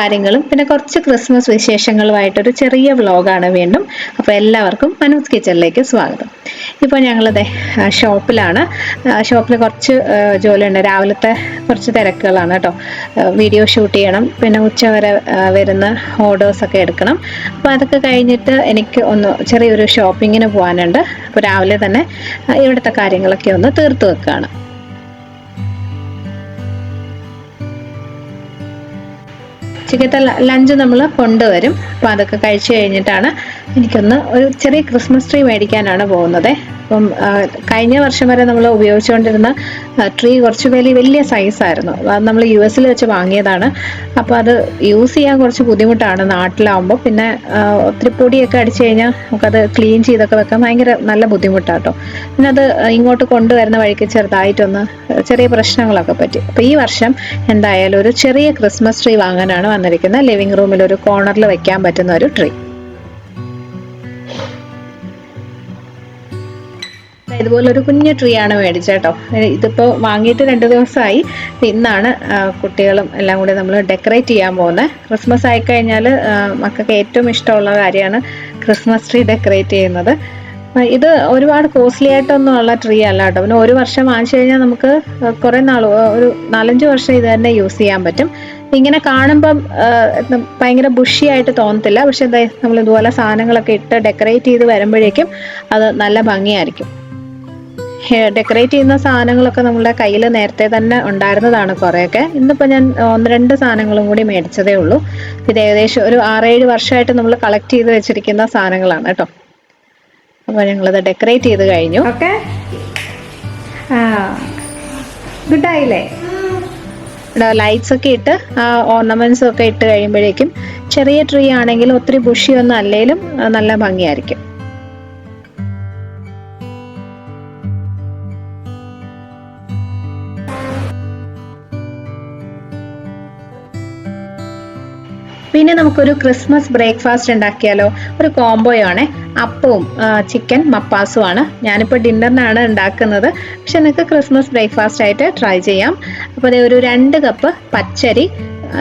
കാര്യങ്ങളും പിന്നെ കുറച്ച് ക്രിസ്മസ് വിശേഷങ്ങളുമായിട്ടൊരു ചെറിയ വ്ളോഗാണ് വീണ്ടും. അപ്പോൾ എല്ലാവർക്കും മനൂസ് കിച്ചണിലേക്ക് സ്വാഗതം. ഇപ്പോൾ ഞങ്ങളിത് ഷോപ്പിലാണ്. ഷോപ്പിൽ കുറച്ച് ജോലിയുണ്ട്. രാവിലത്തെ കുറച്ച് തിരക്കുകളാണ് കേട്ടോ. വീഡിയോ ഷൂട്ട് ചെയ്യണം, പിന്നെ ഉച്ചവരെ വരുന്ന ഓർഡേഴ്സൊക്കെ എടുക്കണം. അപ്പോൾ അതൊക്കെ കഴിഞ്ഞിട്ട് എനിക്ക് ഒന്ന് ചെറിയൊരു ഷോപ്പിങ്ങിന് പോകാനുണ്ട്. അപ്പോൾ രാവിലെ തന്നെ ഇവിടുത്തെ കാര്യങ്ങളൊക്കെ ഒന്ന് തീർത്ത് വെക്കുകയാണ്. ഉച്ചക്കത്തെ ലഞ്ച് നമ്മൾ കൊണ്ടുവരും. അപ്പോൾ അതൊക്കെ കഴിച്ചു കഴിഞ്ഞിട്ടാണ് എനിക്കൊന്ന് ഒരു ചെറിയ ക്രിസ്മസ് ട്രീ മേടിക്കാനാണ് പോകുന്നത്. അപ്പം കഴിഞ്ഞ വർഷം വരെ നമ്മൾ ഉപയോഗിച്ചുകൊണ്ടിരുന്ന ട്രീ കുറച്ച് വലിയ സൈസായിരുന്നു. അത് നമ്മൾ US വെച്ച് വാങ്ങിയതാണ്. അപ്പോൾ അത് യൂസ് ചെയ്യാൻ കുറച്ച് ബുദ്ധിമുട്ടാണ് നാട്ടിലാവുമ്പോൾ. പിന്നെ ഒത്തിരി പൊടിയൊക്കെ അടിച്ചു കഴിഞ്ഞാൽ നമുക്കത് ക്ലീൻ ചെയ്തൊക്കെ വെക്കാൻ ഭയങ്കര നല്ല ബുദ്ധിമുട്ടാണ് കേട്ടോ. പിന്നെ അത് ഇങ്ങോട്ട് കൊണ്ടുവരുന്ന വഴിക്ക് ചെറുതായിട്ടൊന്ന് ചെറിയ പ്രശ്നങ്ങളൊക്കെ പറ്റി. അപ്പോൾ ഈ വർഷം എന്തായാലും ഒരു ചെറിയ ക്രിസ്മസ് ട്രീ വാങ്ങാനാണ് വന്നിരിക്കുന്നത്. ലിവിംഗ് റൂമിൽ ഒരു കോർണറിൽ വെക്കാൻ പറ്റുന്ന ഒരു ട്രീ. ഇതുപോലൊരു കുഞ്ഞു ട്രീ ആണ് മേടിച്ചേട്ടോ. ഇതിപ്പോൾ വാങ്ങിയിട്ട് 2 ദിവസമായി. ഇന്നാണ് കുട്ടികളും എല്ലാം കൂടി നമ്മൾ ഡെക്കറേറ്റ് ചെയ്യാൻ പോകുന്നത്. ക്രിസ്മസ് ആയിക്കഴിഞ്ഞാൽ മക്കൾക്ക് ഏറ്റവും ഇഷ്ടമുള്ള കാര്യമാണ് ക്രിസ്മസ് ട്രീ ഡെക്കറേറ്റ് ചെയ്യുന്നത്. ഇത് ഒരുപാട് കോസ്റ്റ്ലി ആയിട്ടൊന്നും ഉള്ള ട്രീ അല്ല കേട്ടോ. പിന്നെ ഒരു വർഷം വാങ്ങിച്ചു കഴിഞ്ഞാൽ നമുക്ക് കുറേ നാൾ, ഒരു 4-5 വർഷം ഇത് തന്നെ യൂസ് ചെയ്യാൻ പറ്റും. ഇങ്ങനെ കാണുമ്പം ഭയങ്കര ബുഷി ആയിട്ട് തോന്നത്തില്ല. പക്ഷെ എന്താ, നമ്മൾ ഇതുപോലെ സാധനങ്ങളൊക്കെ ഇട്ട് ഡെക്കറേറ്റ് ചെയ്ത് വരുമ്പോഴേക്കും അത് നല്ല ഭംഗിയായിരിക്കും. ഡെക്കറേറ്റ് ചെയ്യുന്ന സാധനങ്ങളൊക്കെ നമ്മളുടെ കയ്യിൽ നേരത്തെ തന്നെ ഉണ്ടായിരുന്നതാണ് കുറേയൊക്കെ. ഇന്നിപ്പോൾ ഞാൻ 1-2 സാധനങ്ങളും കൂടി മേടിച്ചതേ ഉള്ളൂ. ഇത് ഏകദേശം ഒരു 6-7 വർഷമായിട്ട് നമ്മൾ കളക്ട് ചെയ്ത് വെച്ചിരിക്കുന്ന സാധനങ്ങളാണ് കേട്ടോ. അപ്പോൾ ഞങ്ങളത് ഡെക്കറേറ്റ് ചെയ്ത് കഴിഞ്ഞു. ഓക്കെ, ഗുഡായില്ലേ? ഇവിടെ ലൈറ്റ്സ് ഒക്കെ ഇട്ട് ഓർണമെന്റ്സ് ഒക്കെ ഇട്ട് കഴിയുമ്പോഴേക്കും ചെറിയ ട്രീ ആണെങ്കിലും ഒത്തിരി ബുഷിയൊന്നും അല്ലെങ്കിലും നല്ല ഭംഗിയായിരിക്കും. പിന്നെ നമുക്കൊരു ക്രിസ്മസ് ബ്രേക്ക്ഫാസ്റ്റ് ഉണ്ടാക്കിയാലോ? ഒരു കോംബോയാണ്. അപ്പവും ചിക്കൻ മപ്പാസുമാണ്. ഞാനിപ്പോൾ ഡിന്നറിനാണ് ഉണ്ടാക്കുന്നത്. പക്ഷെ നിങ്ങൾക്ക് ക്രിസ്മസ് ബ്രേക്ക്ഫാസ്റ്റ് ആയിട്ട് ട്രൈ ചെയ്യാം. അപ്പോൾ അതേ ഒരു 2 കപ്പ് പച്ചരി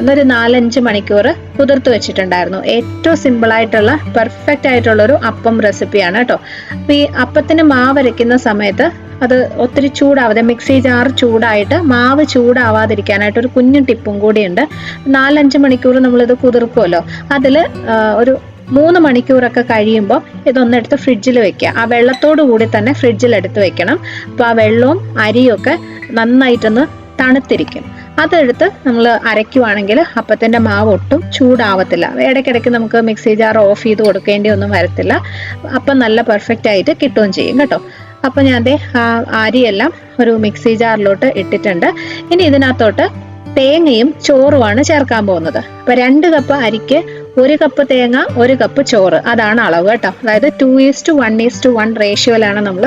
അതൊരു 4-5 മണിക്കൂർ കുതിർത്ത് വെച്ചിട്ടുണ്ടായിരുന്നു. ഏറ്റവും സിമ്പിളായിട്ടുള്ള പെർഫെക്റ്റ് ആയിട്ടുള്ളൊരു അപ്പം റെസിപ്പിയാണ് കേട്ടോ. അപ്പോൾ ഈ അപ്പത്തിന് മാവ് അരയ്ക്കുന്ന സമയത്ത് അത് ഒത്തിരി ചൂടാവാതെ, മിക്സി ജാർ ചൂടായിട്ട് മാവ് ചൂടാവാതിരിക്കാനായിട്ട് ഒരു കുഞ്ഞു ടിപ്പും കൂടിയുണ്ട്. 4-5 മണിക്കൂർ നമ്മളിത് കുതിർക്കുമല്ലോ, അതിൽ ഒരു 3 മണിക്കൂറൊക്കെ കഴിയുമ്പോൾ ഇതൊന്നെടുത്ത് ഫ്രിഡ്ജിൽ വെക്കുക. ആ വെള്ളത്തോടു കൂടി തന്നെ ഫ്രിഡ്ജിൽ എടുത്ത് വെക്കണം. അപ്പോൾ ആ വെള്ളവും അരിയും ഒക്കെ നന്നായിട്ടൊന്ന് തണുത്തിരിക്കും. അതെടുത്ത് നമ്മൾ അരയ്ക്കുവാണെങ്കിൽ അപ്പത്തിൻ്റെ മാവ് ഒട്ടും ചൂടാവത്തില്ല. ഇടയ്ക്കിടയ്ക്ക് നമുക്ക് മിക്സി ജാർ ഓഫ് ചെയ്ത് കൊടുക്കേണ്ടി ഒന്നും വരത്തില്ല. അപ്പം നല്ല പെർഫെക്റ്റ് ആയിട്ട് കിട്ടുകയും ചെയ്യും കേട്ടോ. അപ്പം ഞാൻ അരിയെല്ലാം ഒരു മിക്സി ജാറിലോട്ട് ഇട്ടിട്ടുണ്ട്. ഇനി ഇതിനകത്തോട്ട് തേങ്ങയും ചോറുമാണ് ചേർക്കാൻ പോകുന്നത്. അപ്പം 2 കപ്പ് അരിക്ക് 1 കപ്പ് തേങ്ങ, 1 കപ്പ് ചോറ്, അതാണ് അളവ് കേട്ടോ. അതായത് 2:1:1 റേഷ്യോയിലാണ് നമ്മൾ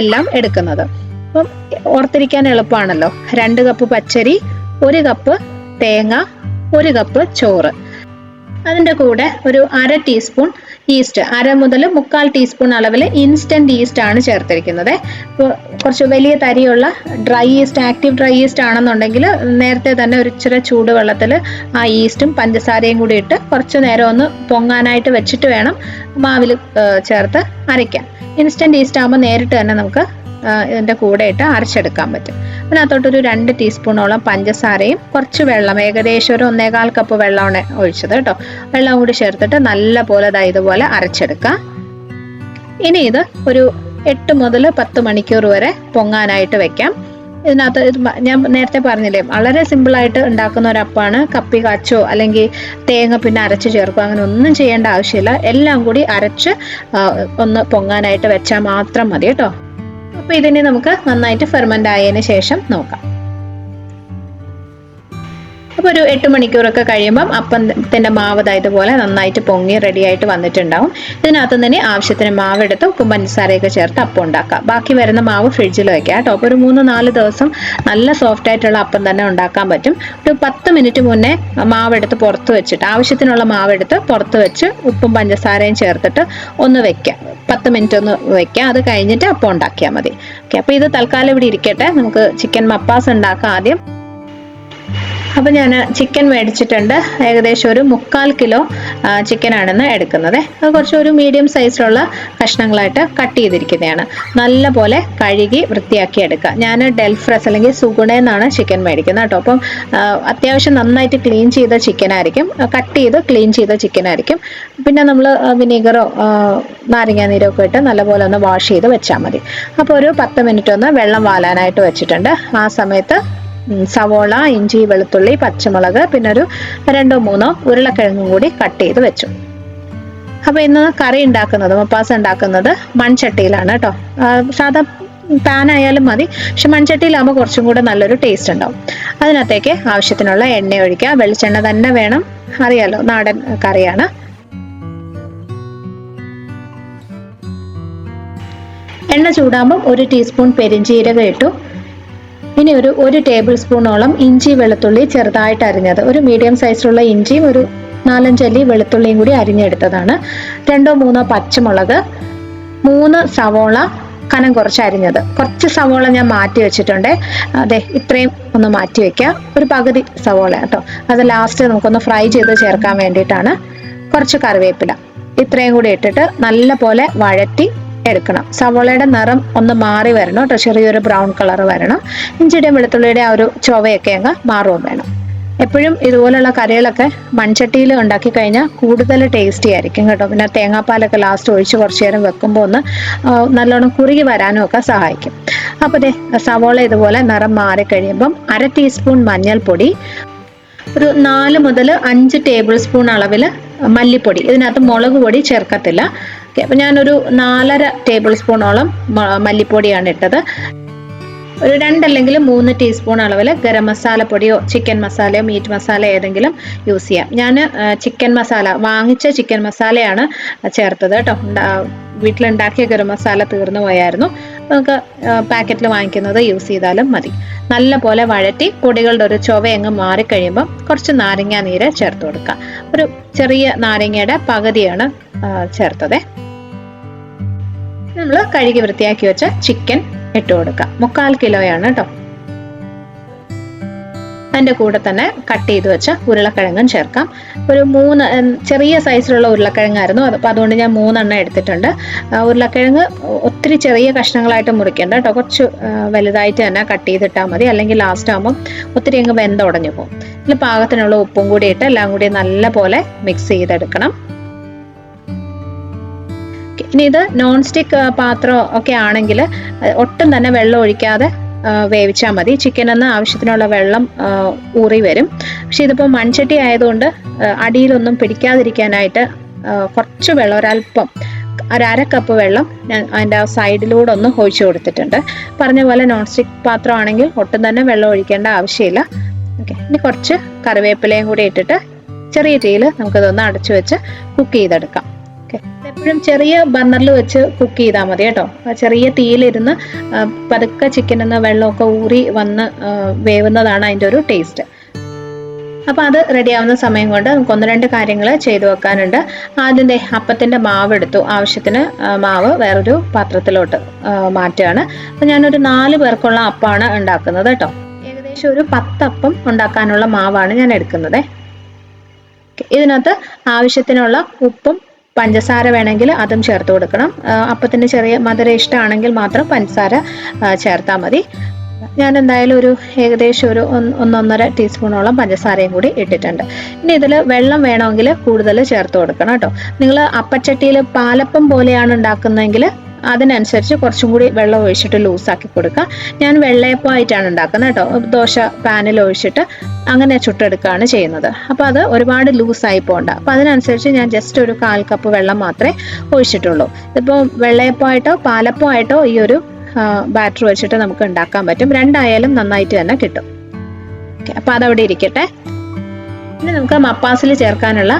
എല്ലാം എടുക്കുന്നത്. അപ്പം ഓർത്തിരിക്കാൻ എളുപ്പമാണല്ലോ. 2 കപ്പ് പച്ചരി, 1 കപ്പ് തേങ്ങ, 1 കപ്പ് ചോറ്. അതിൻ്റെ കൂടെ ഒരു 1/2 ടീസ്പൂൺ ഈസ്റ്റ്, 1/2 മുതൽ 1/4 ടീസ്പൂൺ അളവിൽ ഇൻസ്റ്റന്റ് ഈസ്റ്റ് ആണ് ചേർത്തിരിക്കുന്നത്. ഇപ്പോൾ കുറച്ച് വലിയ തരിയുള്ള dry yeast, active dry yeast ആണെന്നുണ്ടെങ്കിൽ നേരത്തെ തന്നെ ഒരു ഇച്ചിരി ചൂടുവെള്ളത്തിൽ ആ ഈസ്റ്റും പഞ്ചസാരയും കൂടി ഇട്ട് കുറച്ച് നേരം ഒന്ന് പൊങ്ങാനായിട്ട് വെച്ചിട്ട് വേണം മാവിൽ ചേർത്ത് അരയ്ക്കാൻ. ഇൻസ്റ്റന്റ് ഈസ്റ്റ് ആകുമ്പോൾ നേരിട്ട് തന്നെ നമുക്ക് ഇതിൻ്റെ കൂടെ ഇട്ട് അരച്ചെടുക്കാൻ പറ്റും. അതിനകത്തോട്ടൊരു 2 ടീസ്പൂണോളം പഞ്ചസാരയും കുറച്ച് വെള്ളം, ഏകദേശം ഒരു 1/4 കപ്പ് വെള്ളമാണ് ഒഴിച്ചത് കേട്ടോ. വെള്ളം കൂടി ചേർത്തിട്ട് നല്ല പോലെ ഇതുപോലെ അരച്ചെടുക്കാം. ഇനി ഇത് ഒരു 8 മുതൽ 10 മണിക്കൂർ വരെ പൊങ്ങാനായിട്ട് വെക്കാം. ഇതിനകത്ത് ഞാൻ നേരത്തെ പറഞ്ഞില്ലേ, വളരെ സിമ്പിളായിട്ട് ഉണ്ടാക്കുന്ന ഒരു അപ്പമാണ്. കപ്പി കാച്ചോ അല്ലെങ്കിൽ തേങ്ങ പിന്നെ അരച്ച് ചേർക്കുക, അങ്ങനെ ഒന്നും ചെയ്യേണ്ട ആവശ്യമില്ല. എല്ലാം കൂടി അരച്ച് ഒന്ന് പൊങ്ങാനായിട്ട് വെച്ചാൽ മാത്രം മതി കേട്ടോ. അപ്പോൾ ഇതിനെ നമുക്ക് നന്നായിട്ട് ഫെർമെൻ്റ് ആയതിന് ശേഷം നോക്കാം. അപ്പോൾ ഒരു 8 മണിക്കൂറൊക്കെ കഴിയുമ്പം അപ്പത്തിൻ്റെ മാവ് ഇതുപോലെ നന്നായിട്ട് പൊങ്ങി റെഡി ആയിട്ട് വന്നിട്ടുണ്ടാവും. ഇതിനകത്ത് തന്നെ ആവശ്യത്തിന് മാവ് എടുത്ത് ഉപ്പും പഞ്ചസാരയൊക്കെ ചേർത്ത് അപ്പം ഉണ്ടാക്കാം. ബാക്കി വരുന്ന മാവ് ഫ്രിഡ്ജിൽ വെക്കാം കേട്ടോ. അപ്പോൾ ഒരു 3-4 ദിവസം നല്ല സോഫ്റ്റ് ആയിട്ടുള്ള അപ്പം തന്നെ ഉണ്ടാക്കാൻ പറ്റും. ഒരു 10 മിനിറ്റ് മുന്നേ മാവെടുത്ത് പുറത്ത് വെച്ചിട്ട്, ആവശ്യത്തിനുള്ള മാവെടുത്ത് പുറത്ത് വെച്ച് ഉപ്പും പഞ്ചസാരയും ചേർത്തിട്ട് ഒന്ന് വെക്കാം. 10 മിനിറ്റ് ഒന്ന് വെക്കാം. അത് കഴിഞ്ഞിട്ട് അപ്പം ഉണ്ടാക്കിയാൽ മതി. ഓക്കെ, അപ്പോൾ ഇത് തൽക്കാലം ഇവിടെ ഇരിക്കട്ടെ. നമുക്ക് ചിക്കൻ മപ്പാസ് ഉണ്ടാക്കാം ആദ്യം. അപ്പോൾ ഞാൻ ചിക്കൻ മേടിച്ചിട്ടുണ്ട്. ഏകദേശം ഒരു 3/4 കിലോ ചിക്കനാണെന്ന് എടുക്കുന്നത്. അത് കുറച്ച് ഒരു മീഡിയം സൈസിലുള്ള കഷ്ണങ്ങളായിട്ട് കട്ട് ചെയ്തിരിക്കുന്നതാണ്. നല്ലപോലെ കഴുകി വൃത്തിയാക്കി എടുക്കുക. ഞാൻ ഡെൽഫ്രസ് അല്ലെങ്കിൽ സുഗുണയിൽ നിന്നാണ് ചിക്കൻ മേടിക്കുന്നത് കേട്ടോ. അപ്പം അത്യാവശ്യം നന്നായിട്ട് ക്ലീൻ ചെയ്ത ചിക്കൻ ആയിരിക്കും, കട്ട് ചെയ്ത് ക്ലീൻ ചെയ്ത ചിക്കൻ ആയിരിക്കും. പിന്നെ നമ്മൾ വിനീഗറോ നാരങ്ങാനീരോ ഒക്കെ ഇട്ട് നല്ലപോലെ ഒന്ന് വാഷ് ചെയ്ത് വെച്ചാൽ മതി. അപ്പോൾ ഒരു 10 മിനിറ്റ് ഒന്ന് വെള്ളം വാലാനായിട്ട് വെച്ചിട്ടുണ്ട്. ആ സമയത്ത് സവോള, ഇഞ്ചി, വെളുത്തുള്ളി, പച്ചമുളക്, പിന്നെ ഒരു 2-3 ഉരുളക്കിഴങ്ങും കൂടി കട്ട് ചെയ്ത് വെച്ചു. അപ്പോൾ ഇന്ന് കറി ഉണ്ടാക്കുന്നത്, മപ്പാസ് ഉണ്ടാക്കുന്നത് മൺചട്ടിയിലാണ് കേട്ടോ. സാധാ പാൻ ആയാലും മതി, പക്ഷെ മൺചട്ടിയിലാകുമ്പോൾ കുറച്ചും കൂടെ നല്ലൊരു ടേസ്റ്റ് ഉണ്ടാവും. അതിനകത്തേക്ക് ആവശ്യത്തിനുള്ള എണ്ണ ഒഴിക്കുക. വെളിച്ചെണ്ണ തന്നെ വേണം, അറിയാലോ നാടൻ കറിയാണ്. എണ്ണ ചൂടാകുമ്പോൾ 1 ടീസ്പൂൺ പെരിഞ്ജീരകം ഇട്ടു. ഇനി ഒരു 1 ടേബിൾ സ്പൂണോളം ഇഞ്ചി വെളുത്തുള്ളി ചെറുതായിട്ട് അരിഞ്ഞത്, ഒരു മീഡിയം സൈസിലുള്ള ഇഞ്ചിയും ഒരു 4-5 അല്ലി വെളുത്തുള്ളിയും കൂടി അരിഞ്ഞെടുത്തതാണ്. 2-3 പച്ചമുളക്, 3 സവോള കനം കുറച്ച് അരിഞ്ഞത്. കുറച്ച് സവോള ഞാൻ മാറ്റി വെച്ചിട്ടുണ്ട്. അതെ, ഇത്രയും ഒന്ന് മാറ്റി വെക്കുക. ഒരു പകുതി സവോള കേട്ടോ, അത് ലാസ്റ്റ് നമുക്കൊന്ന് ഫ്രൈ ചെയ്ത് ചേർക്കാൻ വേണ്ടിയിട്ടാണ്. കുറച്ച് കറിവേപ്പില, ഇത്രയും കൂടി ഇട്ടിട്ട് നല്ല പോലെ വഴറ്റി എടുക്കണം. സവോളയുടെ നിറം ഒന്ന് മാറി വരണം കേട്ടോ, ചെറിയൊരു ബ്രൗൺ കളർ വരണം. ഇഞ്ചിയുടെയും വെളുത്തുള്ളിയുടെ ആ ഒരു ചൊവയൊക്കെ അങ്ങ് മാറുകയും വേണം. എപ്പോഴും ഇതുപോലുള്ള കറികളൊക്കെ മൺചട്ടിയിൽ ഉണ്ടാക്കി കഴിഞ്ഞാൽ കൂടുതൽ ടേസ്റ്റി ആയിരിക്കും കേട്ടോ. പിന്നെ തേങ്ങാപ്പാലൊക്കെ ലാസ്റ്റ് ഒഴിച്ച് കുറച്ച് നേരം വെക്കുമ്പോൾ ഒന്ന് നല്ലോണം കുറുകി വരാനും ഒക്കെ സഹായിക്കും. അപ്പോൾ ദേ സവോള ഇതുപോലെ നിറം മാറി കഴിയുമ്പം 1/2 ടീസ്പൂൺ മഞ്ഞൾപ്പൊടി, ഒരു 4 മുതൽ 5 ടേബിൾ സ്പൂൺ അളവിൽ മല്ലിപ്പൊടി. ഇതിനകത്ത് മുളക് പൊടി ചേർക്കത്തില്ല. അപ്പം ഞാനൊരു 4.5 ടേബിൾ സ്പൂണോളം മല്ലിപ്പൊടിയാണ് ഇട്ടത്. ഒരു 2 അല്ലെങ്കിൽ 3 ടീസ്പൂൺ അളവിൽ ഗരം മസാല പൊടിയോ ചിക്കൻ മസാലയോ മീറ്റ് മസാല ഏതെങ്കിലും യൂസ് ചെയ്യാം. ഞാൻ ചിക്കൻ മസാല, വാങ്ങിച്ച ചിക്കൻ മസാലയാണ് ചേർത്തത് കേട്ടോ. വീട്ടിലുണ്ടാക്കിയ ഗരം മസാല തീർന്നു പോയായിരുന്നു. നമുക്ക് പാക്കറ്റിൽ വാങ്ങിക്കുന്നത് യൂസ് ചെയ്താലും മതി. നല്ല പോലെ വഴറ്റി പൊടികളുടെ ഒരു ചൊവയങ്ങ് മാറിക്കഴിയുമ്പം കുറച്ച് നാരങ്ങ നീര് ചേർത്ത് കൊടുക്കുക. ഒരു ചെറിയ നാരങ്ങയുടെ പകുതിയാണ് ചേർത്തത്. നമ്മൾ കഴുകി വൃത്തിയാക്കി വെച്ച ചിക്കൻ ഇട്ട് കൊടുക്കാം. 3/4 കിലോയാണ് കേട്ടോ. അതിൻ്റെ കൂടെ തന്നെ കട്ട് ചെയ്ത് വെച്ച ഉരുളക്കിഴങ്ങും ചേർക്കാം. ഒരു 3 ചെറിയ സൈസിലുള്ള ഉരുളക്കിഴങ്ങായിരുന്നു, അപ്പോൾ അതുകൊണ്ട് ഞാൻ 3 എണ്ണം എടുത്തിട്ടുണ്ട്. ഉരുളക്കിഴങ്ങ് ഒത്തിരി ചെറിയ കഷ്ണങ്ങളായിട്ട് മുറിക്കേണ്ട കേട്ടോ, കുറച്ച് വലുതായിട്ട് തന്നെ കട്ട് ചെയ്തിട്ടാൽ മതി, അല്ലെങ്കിൽ ലാസ്റ്റ് ആകുമ്പം ഒത്തിരി അങ്ങ് വെന്തുടഞ്ഞു പോകും. ഇതിൽ പാകത്തിനുള്ള ഉപ്പും കൂടി ഇട്ട് എല്ലാം കൂടി നല്ല പോലെ മിക്സ് ചെയ്തെടുക്കണം. ഇനി ഇത് നോൺ സ്റ്റിക്ക് പാത്രം ഒക്കെ ആണെങ്കിൽ ഒട്ടും തന്നെ വെള്ളം ഒഴിക്കാതെ വേവിച്ചാൽ മതി. ചിക്കനെന്ന് ആവശ്യത്തിനുള്ള വെള്ളം ഊറി വരും. പക്ഷെ ഇതിപ്പോൾ മൺചട്ടി ആയതുകൊണ്ട് അടിയിലൊന്നും പിടിക്കാതിരിക്കാനായിട്ട് കുറച്ച് വെള്ളം, ഒരല്പം, 1/2 കപ്പ് വെള്ളം ഞാൻ അതിൻ്റെ ആ സൈഡിലൂടെ ഒന്ന് ഒഴിച്ചു കൊടുത്തിട്ടുണ്ട്. പറഞ്ഞ പോലെ നോൺ സ്റ്റിക്ക് പാത്രം ആണെങ്കിൽ ഒട്ടും തന്നെ വെള്ളം ഒഴിക്കേണ്ട ആവശ്യമില്ല. ഓക്കെ, ഇനി കുറച്ച് കറിവേപ്പിലയും കൂടി ഇട്ടിട്ട് ചെറിയ തീയിൽ നമുക്കിതൊന്ന് അടച്ചു വെച്ച് കുക്ക് ചെയ്തെടുക്കാം. എപ്പോഴും ചെറിയ ബർണറിൽ വെച്ച് കുക്ക് ചെയ്താൽ മതി കേട്ടോ. ചെറിയ തീയിലിരുന്ന് പതുക്കെ ചിക്കൻ എന്ന വെള്ളമൊക്കെ ഊറി വന്ന് വേവുന്നതാണ് അതിൻ്റെ ഒരു ടേസ്റ്റ്. അപ്പോൾ അത് റെഡിയാവുന്ന സമയം കൊണ്ട് നമുക്ക് 1-2 കാര്യങ്ങൾ ചെയ്തു വെക്കാനുണ്ട്. ആദ്യം അപ്പത്തിൻ്റെ മാവ് എടുത്തു. ആവശ്യത്തിന് മാവ് വേറൊരു പാത്രത്തിലോട്ട് മാറ്റുകയാണ്. അപ്പോൾ ഞാനൊരു 4 പേർക്കുള്ള അപ്പമാണ് ഉണ്ടാക്കുന്നത് കേട്ടോ. ഏകദേശം ഒരു 10 അപ്പം ഉണ്ടാക്കാനുള്ള മാവാണ് ഞാൻ എടുക്കുന്നത്. ഇതിനകത്ത് ആവശ്യത്തിനുള്ള ഉപ്പും പഞ്ചസാര വേണമെങ്കിൽ അതും ചേർത്ത് കൊടുക്കണം. അപ്പത്തിന് ചെറിയ മധുരം ഇഷ്ടമാണെങ്കിൽ മാത്രം പഞ്ചസാര ചേർത്താൽ മതി. ഞാൻ എന്തായാലും ഒരു ഏകദേശം ഒരു 1-1.5 ടീസ്പൂണോളം പഞ്ചസാരയും കൂടി ഇട്ടിട്ടുണ്ട്. ഇനി ഇതിൽ വെള്ളം വേണമെങ്കിൽ കൂടുതൽ ചേർത്ത് കൊടുക്കണം കേട്ടോ. നിങ്ങൾ അപ്പച്ചട്ടിയിൽ പാലപ്പം പോലെയാണ് ഉണ്ടാക്കുന്നതെങ്കിൽ അതിനനുസരിച്ച് കുറച്ചും കൂടി വെള്ളം ഒഴിച്ചിട്ട് ലൂസാക്കി കൊടുക്കുക. ഞാൻ വെള്ളയപ്പമായിട്ടാണ് ഉണ്ടാക്കുന്നത് കേട്ടോ. ദോശ പാനിൽ ഒഴിച്ചിട്ട് അങ്ങനെ ചുട്ടെടുക്കുകയാണ് ചെയ്യുന്നത്. അപ്പോൾ അത് ഒരുപാട് ലൂസായി പോകണ്ട. അപ്പോൾ അതിനനുസരിച്ച് ഞാൻ ജസ്റ്റ് ഒരു 1/4 കപ്പ് വെള്ളം മാത്രമേ ഒഴിച്ചിട്ടുള്ളൂ. ഇപ്പോൾ വെള്ളയപ്പമായിട്ടോ പാലപ്പമായിട്ടോ ഈ ഒരു ബാറ്റർ വെച്ചിട്ട് നമുക്ക് ഉണ്ടാക്കാൻ പറ്റും. രണ്ടായാലും നന്നായിട്ട് തന്നെ കിട്ടും. ഓക്കെ, അപ്പോൾ അതവിടെ ഇരിക്കട്ടെ. ഇനി നമുക്ക് മപ്പാസിൽ ചേർക്കാനുള്ള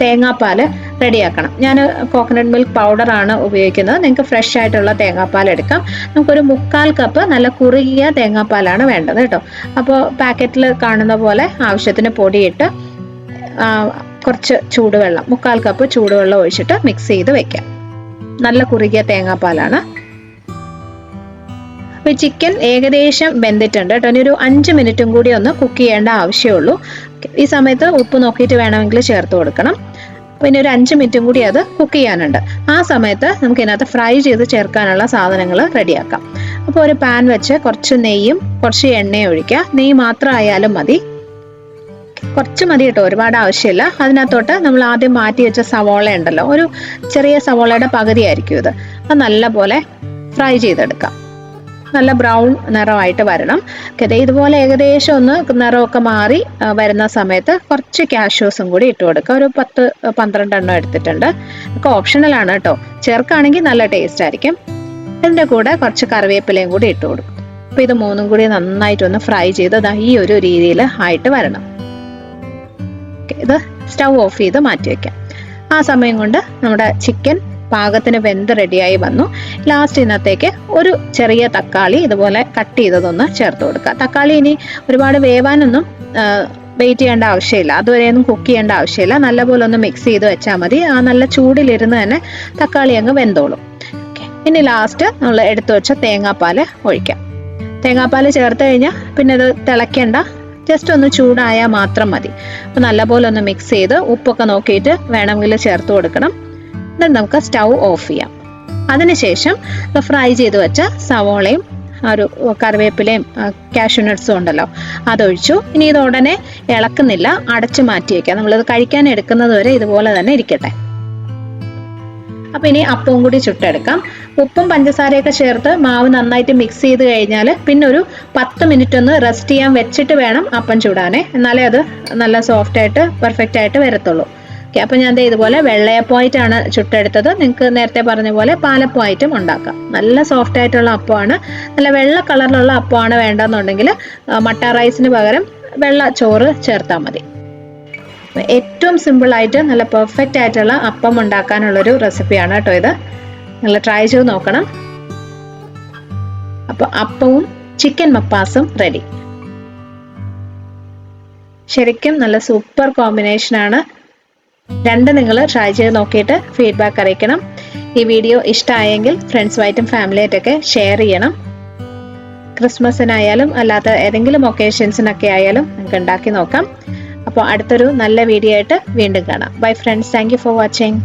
തേങ്ങാപ്പാൽ റെഡിയാക്കണം. ഞാൻ കോക്കനട്ട് മിൽക്ക് പൗഡറാണ് ഉപയോഗിക്കുന്നത്. നിങ്ങൾക്ക് ഫ്രഷ് ആയിട്ടുള്ള തേങ്ങാപ്പാൽ എടുക്കാം. നമുക്കൊരു 3/4 കപ്പ് നല്ല കുറുകിയ തേങ്ങാപ്പാലാണ് വേണ്ടത് കേട്ടോ. അപ്പോൾ പാക്കറ്റിൽ കാണുന്ന പോലെ ആവശ്യത്തിന് പൊടിയിട്ട് കുറച്ച് ചൂടുവെള്ളം, 3/4 കപ്പ് ചൂടുവെള്ളം ഒഴിച്ചിട്ട് മിക്സ് ചെയ്ത് വെക്കാം. നല്ല കുറുകിയ തേങ്ങാപ്പാലാണ്. അപ്പോൾ ചിക്കൻ ഏകദേശം വെന്തിട്ടുണ്ട് കേട്ടോ. ഇനി ഒരു 5 മിനിറ്റും കൂടി ഒന്ന് കുക്ക് ചെയ്യേണ്ട ആവശ്യമുള്ളൂ. ഈ സമയത്ത് ഉപ്പ് നോക്കിയിട്ട് വേണമെങ്കിൽ ചേർത്ത് കൊടുക്കണം. പിന്നെ ഒരു 5 മിനിറ്റും കൂടി അത് കുക്ക് ചെയ്യാനുണ്ട്. ആ സമയത്ത് നമുക്ക് ഇതിനകത്ത് ഫ്രൈ ചെയ്ത് ചേർക്കാനുള്ള സാധനങ്ങൾ റെഡിയാക്കാം. അപ്പോൾ ഒരു പാൻ വെച്ച് കുറച്ച് നെയ്യും കുറച്ച് എണ്ണയും ഒഴിക്കുക. നെയ്യ് മാത്രം ആയാലും മതി, കുറച്ച് മതി കേട്ടോ, ഒരുപാട് ആവശ്യമില്ല. അതിനകത്തോട്ട് നമ്മൾ ആദ്യം മാറ്റി വെച്ച സവോള ഉണ്ടല്ലോ, ഒരു ചെറിയ സവോളയുടെ പകുതി ആയിരിക്കും ഇത്. അത് നല്ലപോലെ ഫ്രൈ ചെയ്തെടുക്കാം. നല്ല ബ്രൗൺ നിറമായിട്ട് വരണം. ഇതുപോലെ ഏകദേശം ഒന്ന് നിറമൊക്കെ മാറി വരുന്ന സമയത്ത് കുറച്ച് കാഷ്യൂസും കൂടി ഇട്ട് കൊടുക്കുക. ഒരു 10-12 എണ്ണം എടുത്തിട്ടുണ്ട്. ഒക്കെ ഓപ്ഷണലാണ് കേട്ടോ, ചേർക്കുകയാണെങ്കിൽ നല്ല ടേസ്റ്റ് ആയിരിക്കും. ഇതിൻ്റെ കൂടെ കുറച്ച് കറിവേപ്പിലയും കൂടി ഇട്ട് കൊടുക്കും. അപ്പോൾ ഇത് മൂന്നും കൂടി നന്നായിട്ടൊന്ന് ഫ്രൈ ചെയ്ത് ഈ ഒരു രീതിയിൽ ആയിട്ട് വരണം. ഇത് സ്റ്റൗ ഓഫ് ചെയ്ത് മാറ്റി വയ്ക്കാം. ആ സമയം കൊണ്ട് നമ്മുടെ ചിക്കൻ പാകത്തിന് വെന്ത് റെഡിയായി വന്നു. ലാസ്റ്റ് ഇന്നത്തേക്ക് ഒരു ചെറിയ തക്കാളി ഇതുപോലെ കട്ട് ചെയ്തതൊന്ന് ചേർത്ത് കൊടുക്കുക. തക്കാളി ഇനി ഒരുപാട് വേവാനൊന്നും വെയിറ്റ് ചെയ്യേണ്ട ആവശ്യമില്ല, അതുവരെയൊന്നും കുക്ക് ചെയ്യേണ്ട ആവശ്യമില്ല. നല്ലപോലെ ഒന്ന് മിക്സ് ചെയ്ത് വെച്ചാൽ മതി. ആ നല്ല ചൂടിലിരുന്ന് തന്നെ തക്കാളി അങ്ങ് വെന്തോളും. ഇനി ലാസ്റ്റ് നമ്മൾ എടുത്തു വെച്ച തേങ്ങാപ്പാൽ ഒഴിക്കാം. തേങ്ങാപ്പാൽ ചേർത്ത് കഴിഞ്ഞാൽ പിന്നെ ഇത് തിളയ്ക്കേണ്ട, ജസ്റ്റ് ഒന്ന് ചൂടായാൽ മാത്രം മതി. അപ്പോൾ നല്ലപോലെ ഒന്ന് മിക്സ് ചെയ്ത് ഉപ്പൊക്കെ നോക്കിയിട്ട് വേണമെങ്കിൽ ചേർത്ത് കൊടുക്കണം. എന്നിട്ട് നമുക്ക് സ്റ്റൗ ഓഫ് ചെയ്യാം. അതിനുശേഷം ഫ്രൈ ചെയ്ത് വെച്ച സവോളയും ഒരു കറിവേപ്പിലയും കാഷ്യൂ നട്ട്സും ഉണ്ടല്ലോ അതൊഴിച്ചു. ഇനി ഇത് ഉടനെ ഇളക്കുന്നില്ല, അടച്ചു മാറ്റി വയ്ക്കാം. നമ്മളിത് കഴിക്കാൻ എടുക്കുന്നത് വരെ ഇതുപോലെ തന്നെ ഇരിക്കട്ടെ. അപ്പം ഇനി അപ്പവും കൂടി ചുട്ടെടുക്കാം. ഉപ്പും പഞ്ചസാരയൊക്കെ ചേർത്ത് മാവ് നന്നായിട്ട് മിക്സ് ചെയ്ത് കഴിഞ്ഞാൽ പിന്നെ ഒരു 10 മിനിറ്റ് ഒന്ന് റെസ്റ്റ് ചെയ്യാൻ വെച്ചിട്ട് വേണം അപ്പം ചൂടാനേ, എന്നാലേ അത് നല്ല സോഫ്റ്റ് ആയിട്ട് പെർഫെക്റ്റ് ആയിട്ട് വരത്തുള്ളൂ. ഓക്കെ, അപ്പം ഞാൻ ഇതുപോലെ വെള്ളയപ്പമായിട്ടാണ് ചുട്ടെടുത്തത്. നിങ്ങൾക്ക് നേരത്തെ പറഞ്ഞ പോലെ പാലപ്പമായിട്ടും ഉണ്ടാക്കാം. നല്ല സോഫ്റ്റ് ആയിട്ടുള്ള അപ്പമാണ്. നല്ല വെള്ള കളറിലുള്ള അപ്പമാണ് വേണ്ടെന്നുണ്ടെങ്കിൽ മട്ട റൈസിന് പകരം വെള്ള ചോറ് ചേർത്താൽ മതി. ഏറ്റവും സിമ്പിളായിട്ട് നല്ല പെർഫെക്റ്റ് ആയിട്ടുള്ള അപ്പം ഉണ്ടാക്കാനുള്ളൊരു റെസിപ്പിയാണ് കേട്ടോ ഇത്. നിങ്ങൾ ട്രൈ ചെയ്ത് നോക്കണം. അപ്പോൾ അപ്പവും ചിക്കൻ മപ്പാസും റെഡി. ശരിക്കും നല്ല സൂപ്പർ കോമ്പിനേഷനാണ്. രണ്ട് നിങ്ങൾ ട്രൈ ചെയ്ത് നോക്കിയിട്ട് ഫീഡ്ബാക്ക് അറിയിക്കണം. ഈ വീഡിയോ ഇഷ്ടമായെങ്കിൽ ഫ്രണ്ട്സുമായിട്ടും ഫാമിലിയായിട്ടൊക്കെ ഷെയർ ചെയ്യണം. ക്രിസ്മസിനായാലും അല്ലാത്ത ഏതെങ്കിലും ഒക്കേഷൻസിനൊക്കെ ആയാലും നമുക്ക് ഉണ്ടാക്കി നോക്കാം. അപ്പോൾ അടുത്തൊരു നല്ല വീഡിയോ ആയിട്ട് വീണ്ടും കാണാം. Bye friends, thank you for watching.